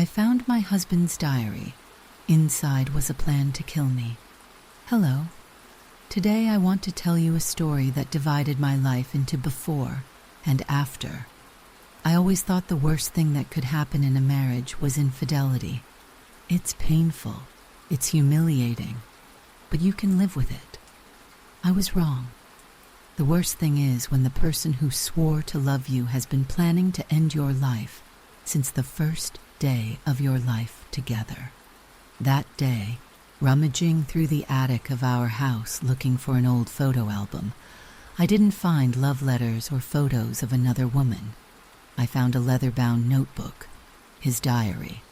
I found my husband's diary. Inside was a plan to kill me. Hello. Today I want to tell you a story that divided my life into before and after. I always thought the worst thing that could happen in a marriage was infidelity. It's painful. It's humiliating. But you can live with it. I was wrong. The worst thing is when the person who swore to love you has been planning to end your life since the first day of your life together. That day, rummaging through the attic of our house looking for an old photo album, I didn't find love letters or photos of another woman. I found a leather-bound notebook, his diary,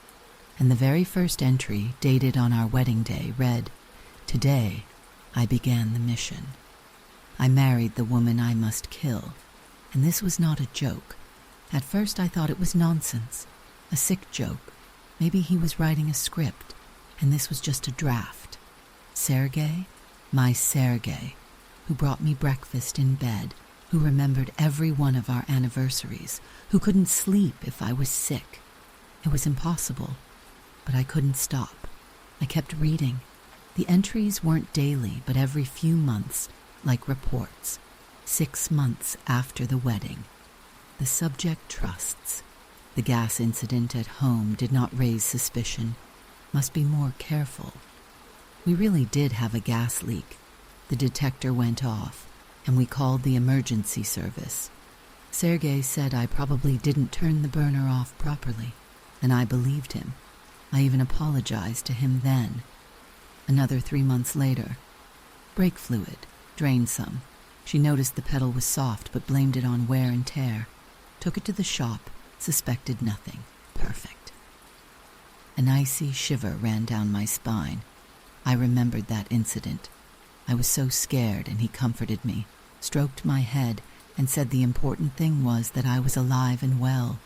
and the very first entry, dated on our wedding day, read, "Today, I began the mission. I married the woman I must kill." And this was not a joke. At first I thought it was nonsense, a sick joke. Maybe he was writing a script, and this was just a draft. Sergei, my Sergei, who brought me breakfast in bed, who remembered every one of our anniversaries, who couldn't sleep if I was sick. It was impossible, but I couldn't stop. I kept reading. The entries weren't daily, but every few months, like reports. 6 months after the wedding. The subject trusts. The gas incident at home did not raise suspicion. Must be more careful. We really did have a gas leak. The detector went off, and we called the emergency service. Sergei said I probably didn't turn the burner off properly, and I believed him. I even apologized to him then. Another 3 months later. Brake fluid. Drained some. She noticed the pedal was soft but blamed it on wear and tear. Took it to the shop, suspected nothing. Perfect. An icy shiver ran down my spine. I remembered that incident. I was so scared, and he comforted me, stroked my head, and said the important thing was that I was alive and well,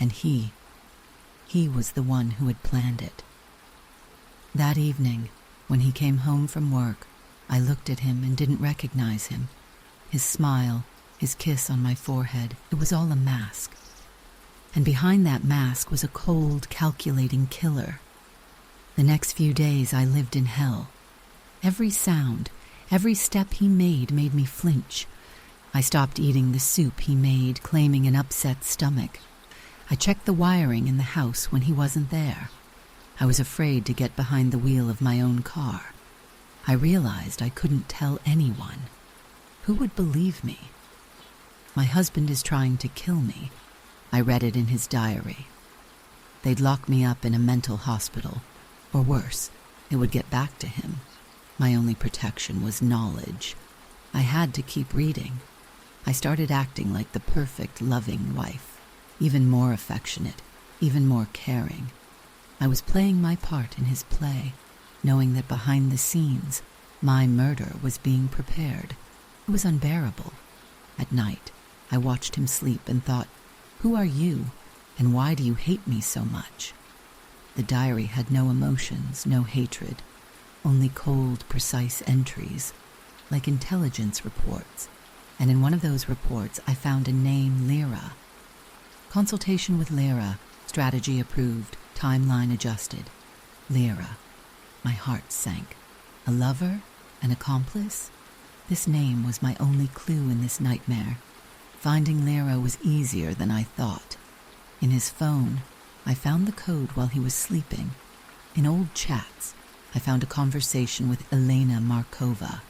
and he was the one who had planned it. That evening, when he came home from work, I looked at him and didn't recognize him. His smile, his kiss on my forehead, it was all a mask. And behind that mask was a cold, calculating killer. The next few days I lived in hell. Every sound, every step he made me flinch. I stopped eating the soup he made, claiming an upset stomach. I checked the wiring in the house when he wasn't there. I was afraid to get behind the wheel of my own car. I realized I couldn't tell anyone. Who would believe me? My husband is trying to kill me. I read it in his diary. They'd lock me up in a mental hospital. Or worse, it would get back to him. My only protection was knowledge. I had to keep reading. I started acting like the perfect, loving wife. Even more affectionate, even more caring. I was playing my part in his play, knowing that behind the scenes, my murder was being prepared. It was unbearable. At night, I watched him sleep and thought, who are you, and why do you hate me so much? The diary had no emotions, no hatred, only cold, precise entries, like intelligence reports. And in one of those reports, I found a name, Lyra. Consultation with Lyra, strategy approved, timeline adjusted. Lyra. My heart sank. A lover? An accomplice? This name was my only clue in this nightmare. Finding Lyra was easier than I thought. In his phone, I found the code while he was sleeping. In old chats, I found a conversation with Elena Markova.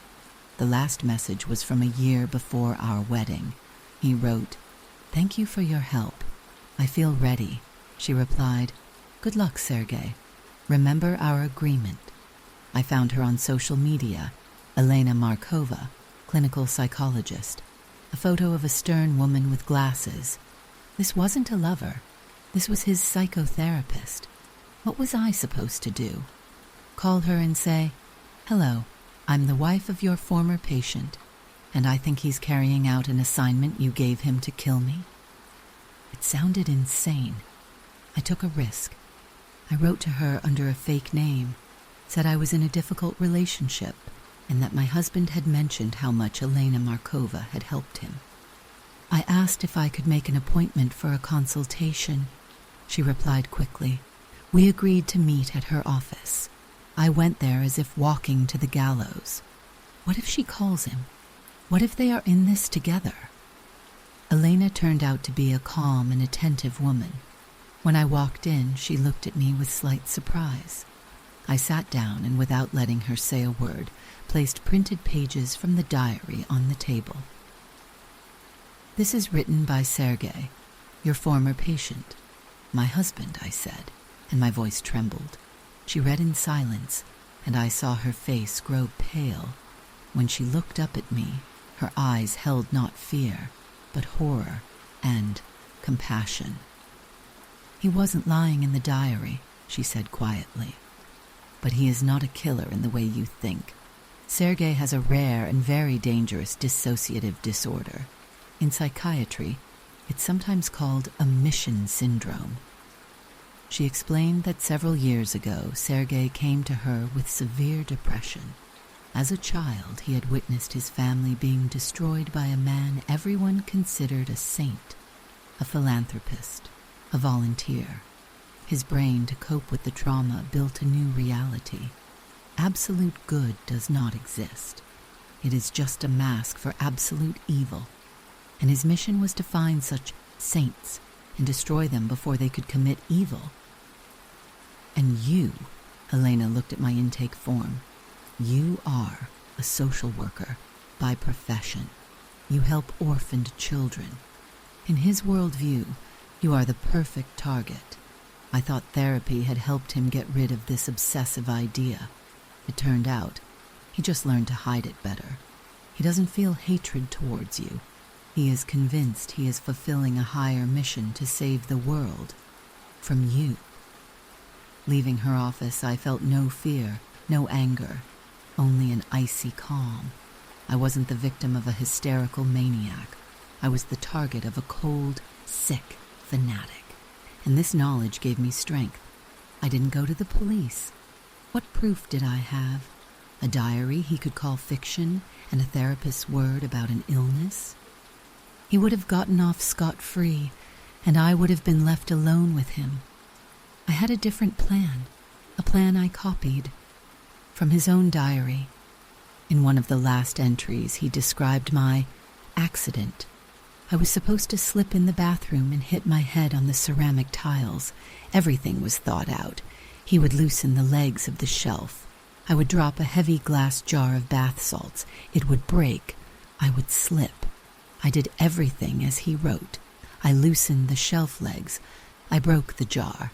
The last message was from a year before our wedding. He wrote, "Thank you for your help. I feel ready." She replied, "Good luck, Sergei. Remember our agreement." I found her on social media, Elena Markova, clinical psychologist. A photo of a stern woman with glasses. This wasn't a lover. This was his psychotherapist. What was I supposed to do? Call her and say, "Hello, I'm the wife of your former patient, and I think he's carrying out an assignment you gave him to kill me?" It sounded insane. I took a risk. I wrote to her under a fake name, said I was in a difficult relationship, and that my husband had mentioned how much Elena Markova had helped him. I asked if I could make an appointment for a consultation. She replied quickly, We agreed to meet at her office. I went there as if walking to the gallows. What if she calls him? What if they are in this together? Elena turned out to be a calm and attentive woman. When I walked in, she looked at me with slight surprise. I sat down and, without letting her say a word, placed printed pages from the diary on the table. "This is written by Sergei, your former patient." "My husband," I said, and my voice trembled. She read in silence, and I saw her face grow pale. When she looked up at me, her eyes held not fear, but horror and compassion. "He wasn't lying in the diary," she said quietly. "But he is not a killer in the way you think. Sergei has a rare and very dangerous dissociative disorder. In psychiatry, it's sometimes called a mission syndrome." She explained that several years ago, Sergei came to her with severe depression. As a child, he had witnessed his family being destroyed by a man everyone considered a saint, a philanthropist, a volunteer. His brain, to cope with the trauma, built a new reality. Absolute good does not exist. It is just a mask for absolute evil. And his mission was to find such saints and destroy them before they could commit evil. "And you," Elena looked at my intake form, "you are a social worker by profession. You help orphaned children. In his worldview, you are the perfect target. I thought therapy had helped him get rid of this obsessive idea. It turned out, he just learned to hide it better. He doesn't feel hatred towards you. He is convinced he is fulfilling a higher mission to save the world from you." Leaving her office, I felt no fear, no anger, only an icy calm. I wasn't the victim of a hysterical maniac. I was the target of a cold, sick fanatic. And this knowledge gave me strength. I didn't go to the police. What proof did I have? A diary he could call fiction and a therapist's word about an illness? He would have gotten off scot-free, and I would have been left alone with him. I had a different plan, a plan I copied from his own diary. In one of the last entries, he described my accident. I was supposed to slip in the bathroom and hit my head on the ceramic tiles. Everything was thought out. He would loosen the legs of the shelf. I would drop a heavy glass jar of bath salts. It would break. I would slip. I did everything as he wrote. I loosened the shelf legs. I broke the jar.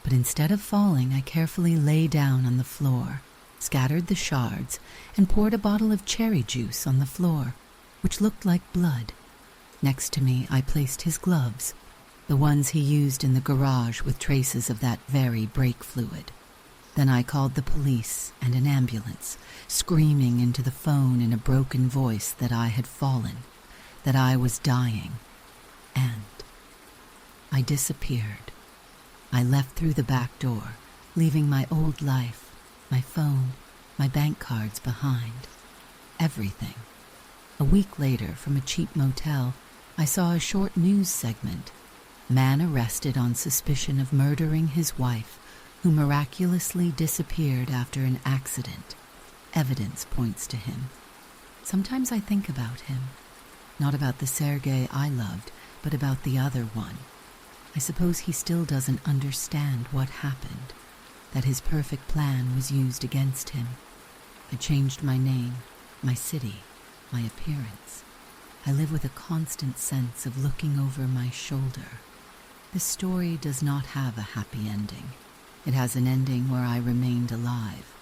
But instead of falling, I carefully lay down on the floor, scattered the shards, and poured a bottle of cherry juice on the floor, which looked like blood. Next to me, I placed his gloves, the ones he used in the garage with traces of that very brake fluid. Then I called the police and an ambulance, screaming into the phone in a broken voice that I had fallen, that I was dying, and I disappeared. I left through the back door, leaving my old life, my phone, my bank cards behind. Everything. A week later, from a cheap motel, I saw a short news segment. Man arrested on suspicion of murdering his wife, who miraculously disappeared after an accident. Evidence points to him. Sometimes I think about him. Not about the Sergei I loved, but about the other one. I suppose he still doesn't understand what happened, that his perfect plan was used against him. I changed my name, my city, my appearance. I live with a constant sense of looking over my shoulder. This story does not have a happy ending. It has an ending where I remained alive,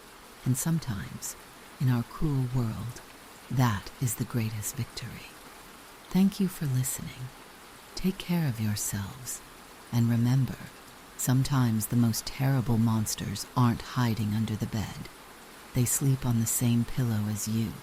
and sometimes, in our cruel world, that is the greatest victory. Thank you for listening. Take care of yourselves. And remember, sometimes the most terrible monsters aren't hiding under the bed. They sleep on the same pillow as you.